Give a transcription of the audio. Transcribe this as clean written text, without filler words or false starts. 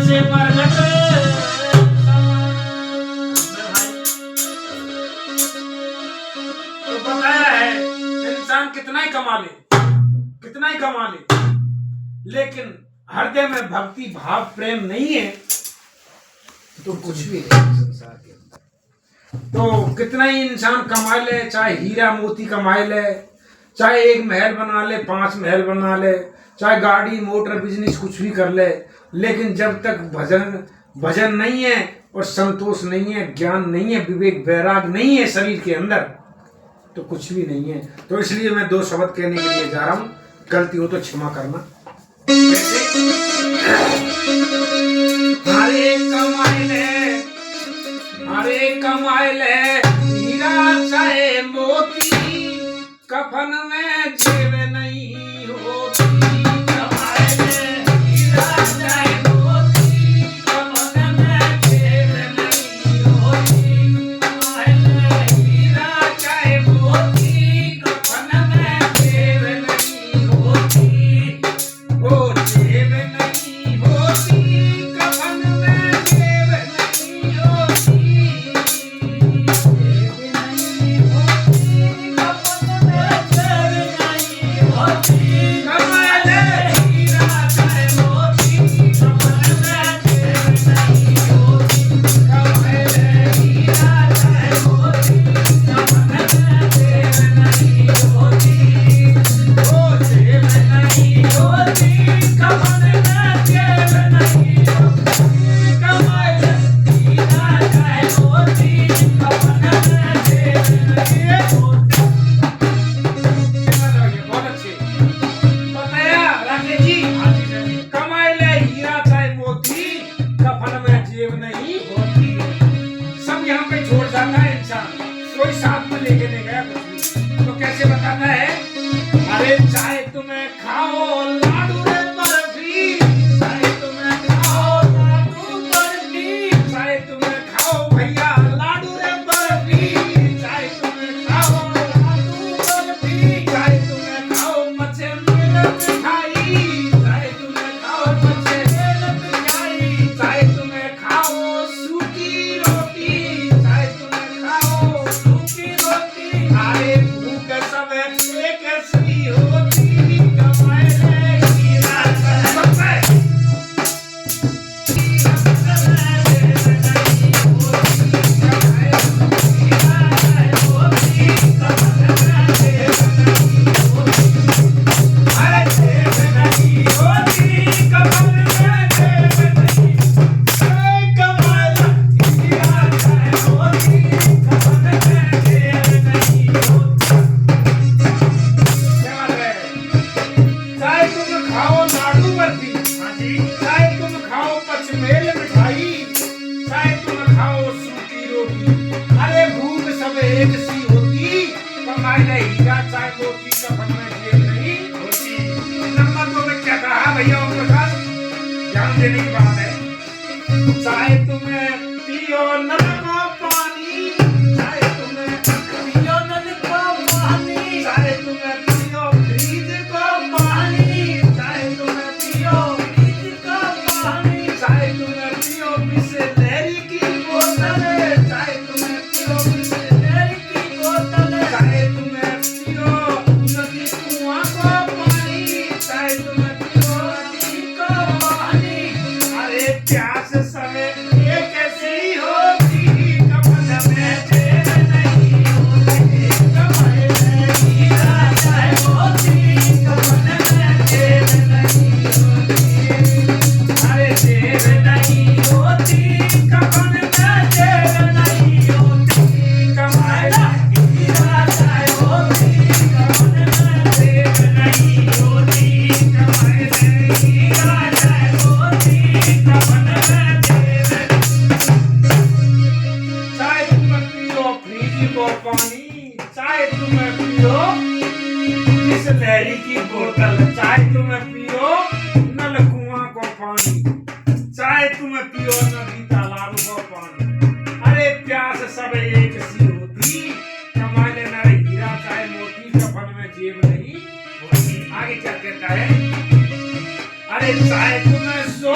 से प्रगट तो बताया है इंसान कितना ही कमा ले लेकिन हृदय में भक्ति भाव प्रेम नहीं है तो कुछ भी नहीं संसार के अंदर। तो कितना ही इंसान कमा ले, चाहे हीरा मोती कमा ले, चाहे एक महल बना ले, 5 महल बना ले, चाहे गाड़ी मोटर बिजनेस कुछ भी कर ले, लेकिन जब तक भजन नहीं है और संतोष नहीं है, ज्ञान नहीं है, विवेक वैराग नहीं है शरीर के अंदर तो कुछ भी नहीं है। तो इसलिए मैं 2 शब्द कहने के लिए जा रहा हूं, गलती हो तो क्षमा करना। हरे कमाए ले हीरा चाहे मोती, कफन में जेब नहीं होती। कमाए ले हीरा चाहे मोती, कफन में जेब नहीं होती। कमाए ले हीरा चाहे मोती, कफन में जेब नहीं होती। ओ जेब नहीं होती, कफन में जेब नहीं होती। कोई साथ में लेके नहीं गया कुछ भी। तो कैसे बताता है, अरे चाहे तुम्हें खाओ लाडू रे बर्फी, चाहे तुम्हें खाओ लाडू बर्फी, चाहे तुम्हें खाओ भैया लाडू रे बर्फी, चाहे तुम्हें खाओ लाडू बर्फी, चाहे तुम्हें खाओ मचे मेल मिठाई, चाहे तुम्हें खाओ मचे मेल मिठाई, चाहे तुम्हें खाओ सूखी रोटी, चाहे तुम्हें खाओ सूखी रोटी। अरे भूख सब एक सी होती, कमाए ले हीरा चाहे मेल मिठाई, चाहे तुम खाओ सूखी रोटी। अरे भूख सब एक सी होती, कमाए ले हीरा चाहे मोती, कफन में जेब नहीं होती। नंबर 2 में क्या कहा भैया ओम प्रकाश, ध्यान देने की बात है। चाहे तुम्हें पियो नल का पानी, चाहे तुम्हें पियो नल का पानी, चाहे तुम्हें पियो फ्रिज का पानी, चाहे तुम्हें पियो फ्रिज का पानी, चाहे तुम्हें पियो बिसलेरी की बोतल, चाहे तुम्हें पियो बिसलेरी की बोतल, चाहे तुम्हें पियो नदी कुआं का पानी, चाहे तुम्हें पियो नदी का पानी। अरे प्यास समय एक ऐसी होती, कफन में जेब नहीं होती। कमाए ले हीरा चाहे मोती, कफन में जेब नहीं होती। अरे जेब नहीं होती, कफन में जेब नहीं होती। कमाए ले हीरा चाहे मोती, कफन में जेब नहीं होती। कमाए ले हीरा चाहे मोती, कफन में जेब। चाहे तुम पियो फ्रिज को पानी, चाहे तुम पियो बिसलेरी की बोतल, चाहे तुम पियो नल कुआं को पानी, चाहे तुम पियो नदी तालाब को पानी। अरे प्यास सब एक सी होती, कमाए लेना हीरा चाहे मोती, कफन में जेब नहीं होती। आगे क्या कहता है, अरे चाहे तुम सो